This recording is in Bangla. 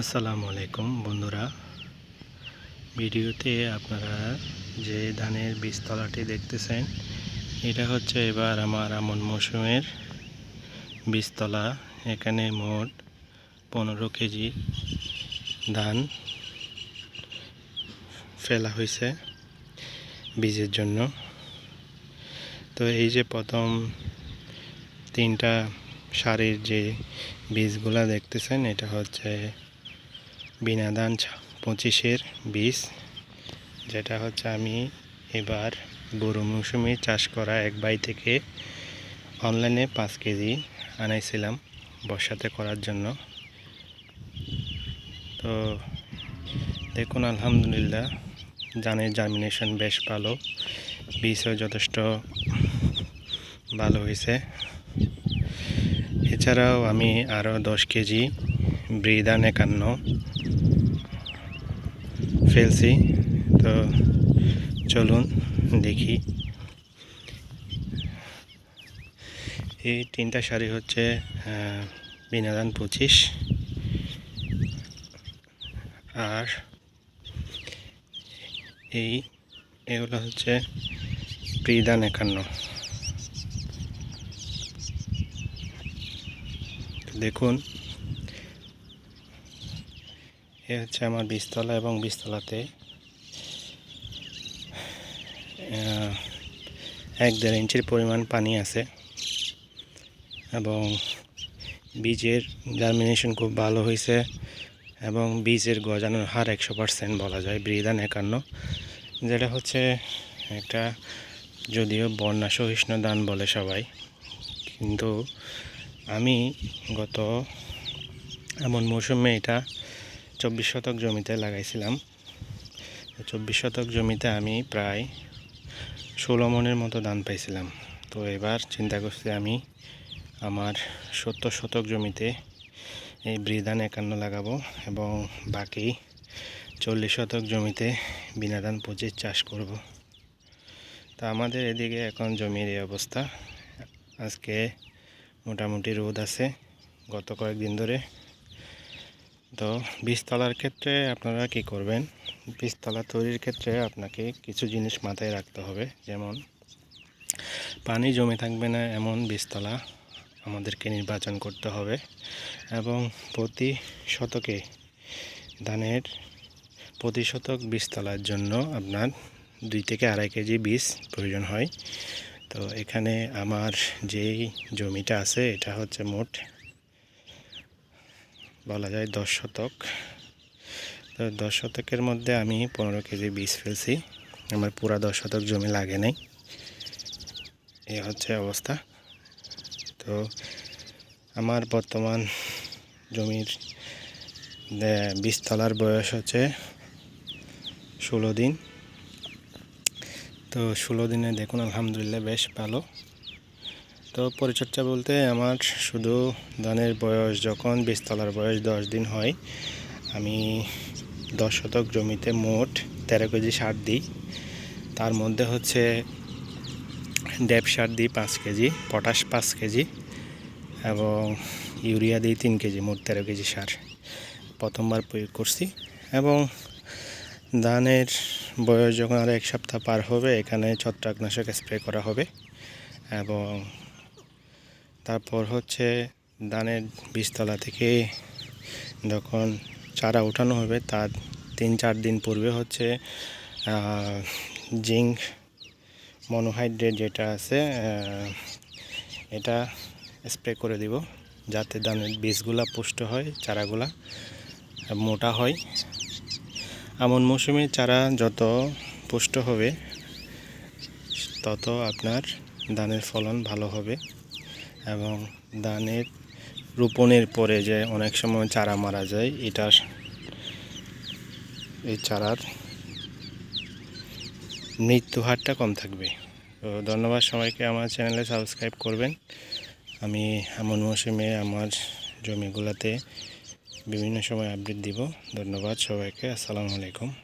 আসসালামু আলাইকুম বন্ধুরা, ভিডিওতে আপনারা যে ধানের বীজতলাটি দেখতেছেন এটা হচ্ছে এবার আমার আমন মৌসুমের বীজতলা। এখানে মোট 15 কেজি ধান ফেলা হয়েছে বীজের জন্য। তো এই যে প্রথম 3টা সারির যে বীজগুলা দেখতেছেন এটা হচ্ছে বিনাধান 25-এর বীজ, যেটা হচ্ছে আমি এবার গরু মৌসুমে চাষ করা এক ভাই থেকে অনলাইনে 5 কেজি আনাইছিলাম বর্ষাতে করার জন্য। তো দেখুন আলহামদুলিল্লাহ ধানের জার্মিনেশন বেশ ভালো, বীজও যথেষ্ট ভালো হয়েছে। এছাড়াও আমি আরও 10 কেজি ব্রিধান 51 ফেলছি। তো চলুন দেখি। এই 3টা সারি হচ্ছে বিনাধান 25, আর এগুলো হচ্ছে ব্রিধান 51। দেখুন এ হচ্ছে আমার বীজতলা, এবং বীজতলাতে 1-1.5 ইঞ্চির পরিমাণ পানি আছে, এবং বীজের জার্মিনেশন খুব ভালো হয়েছে, এবং বীজের গজানোর হার 100% বলা যায় ব্রিধান 51, যেটা হচ্ছে একটা যদিও বন্যা সহিষ্ণু ধান বলে সবাই, কিন্তু আমি গত এমন মৌসুমে এটা 24 শতক জমিতে লাগাইছিলাম। 24 শতক জমিতে আমি প্রায় 16 মনের মতো ধান পাইছিলাম। তো এবার চিন্তা করছি আমি আমার 70 শতক জমিতে এই ব্রিধান 51 লাগাবো, এবং বাকি 40 শতক জমিতে বিনাধান 25 চাষ করব। তা আমাদের এদিকে এখন জমির এই অবস্থা। আজকে মোটামুটি রোদ আছে গত কয়েকদিন ধরে। তো বীজতলার ক্ষেত্রে আপনারা কি করবেন, বীজতলা তৈরির ক্ষেত্রে আপনাকে কিছু জিনিস মাথায় রাখতে হবে, যেমন পানি জমে থাকবে না এমন বীজতলা আমাদেরকে নির্বাচন করতে হবে, এবং প্রতি শতকে ধানের প্রতি শতক বীজতলার জন্য আপনার 2 থেকে 2.5 কেজি বীজ প্রয়োজন হয়। তো এখানে আমার যেই জমিটা আছে এটা হচ্ছে মোট বলা যায় 10 শতক। তো 10 শতকের মধ্যে আমি 15 কেজি বীজ ফেলছি, আমার পুরা 10 শতক জমি লাগে নাই। এই হচ্ছে অবস্থা। তো আমার বর্তমান জমির বীজতলার বয়স হচ্ছে 16 দিন। তো 16 দিনে দেখুন আলহামদুলিল্লাহ বেশ ভালো। তো পরিচর্যা বলতে আমার শুধু ধানের বয়স যখন বীজতলার বয়স 10 দিন হয়, আমি 10 শতক জমিতে মোট 13 কেজি সার দিই। তার মধ্যে হচ্ছে ড্যাপ সার দিই 5 কেজি, পটাশ 5 কেজি, এবং ইউরিয়া দিই 3 কেজি, মোট 13 কেজি সার প্রথমবার প্রয়োগ করছি। এবং ধানের বয়স যখন আরও 1 সপ্তাহ পার হবে এখানে ছত্রাকনাশক স্প্রে করা হবে, এবং তারপর হচ্ছে ধানের বীজতলা থেকে যখন চারা ওঠানো হবে তার 3-4 দিন পূর্বে হচ্ছে জিঙ্ক মনোহাইড্রেট যেটা আছে এটা স্প্রে করে দিব, যাতে ধানের বীজগুলা পুষ্ট হয়, চারাগুলা মোটা হয়। আমন মৌসুমে চারা যত পুষ্ট হবে তত আপনার ধানের ফলন ভালো হবে, এবং ধানের রোপণের পরে যে অনেক সময় চারা মারা যায়, এই চারার মৃত্যু হারটা কম থাকবে। তো ধন্যবাদ সবাইকে, আমার চ্যানেলে সাবস্ক্রাইব করবেন। আমি আমন মৌসুমে আমার জমিগুলোতে বিভিন্ন সময় আপডেট দিব। ধন্যবাদ সবাইকে, আসসালামু আলাইকুম।